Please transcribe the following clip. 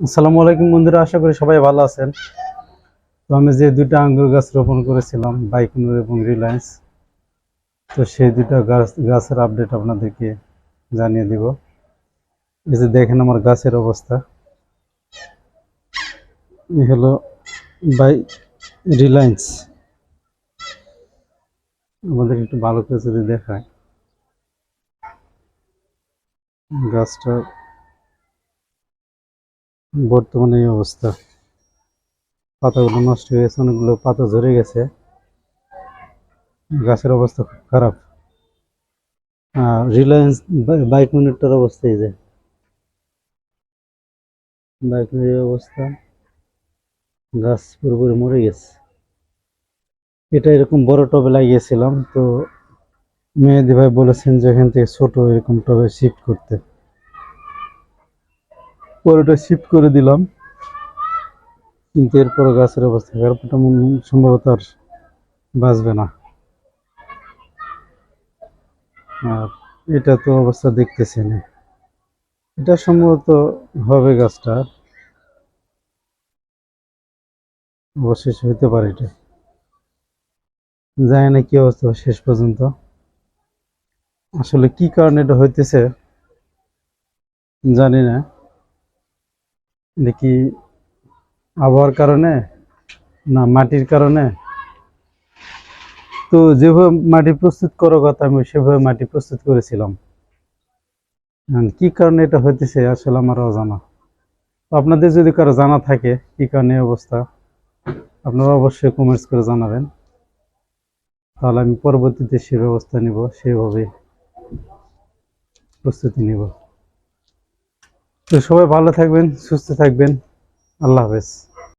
আসসালামু আলাইকুম বন্ধুরা, আশা করি সবাই ভালো আছেন। তো আমি যে দুইটা আঙ্গুর গাছ রোপণ করেছিলাম, বাইকনুর এবং রিলায়েন্স, তো সেই দুইটা গাছের আপডেট আপনাদেরকে জানিয়ে দিব। এই যে দেখেন আমার গাছের অবস্থা। এই হলো বাই রিলায়েন্স। আমাদের একটু ভালো করে যদি দেখায় গাছটা বর্তমানে এই অবস্থা। পাতাগুলো নষ্ট হয়ে গেছে, অনেকগুলো পাতা ঝরে গেছে, গাছের অবস্থা খুব খারাপ। আর রিলায়েন্স বাইকনুরটার অবস্থা এই যে বাইকনুরের অবস্থা, গাছ পুরোপুরি মরে গেছে। এটা এরকম বড় টবে লাগিয়েছিলাম, তো মেহেদি ভাই বলেছেন যে এখান থেকে ছোট এরকম টবে শিফট করতে, পরে শিফট করে দিলাম। কিন্তু এরপর গাছের অবস্থা খারাপ, এটা সম্ভবত আর বাঁচবে না। আর এটা তো অবস্থা দেখতেছি না, এটা সম্ভবত হবে গাছটা, অবশেষে হতে পারে। এটা জানি না কি অবস্থা হবে শেষ পর্যন্ত, আসলে কি কারণে এটা হইতেছে জানি না। দেখি আবহাওয়ার কারণে না মাটির কারণে। তো যেভাবে মাটি প্রস্তুত করার কথা আমি সেভাবে মাটি প্রস্তুত করেছিলাম, কি কারণে এটা হইতেছে আসলে আমারও অজানা। তো আপনাদের যদি কারো জানা থাকে কি কারণে এই অবস্থা, আপনারা অবশ্যই কমেন্টস করে জানাবেন, তাহলে আমি পরবর্তীতে সে ব্যবস্থা নিব, সেভাবে প্রস্তুতি নিব। তো সবাই ভালো থাকবেন, সুস্থ থাকবেন। আল্লাহ হাফেজ।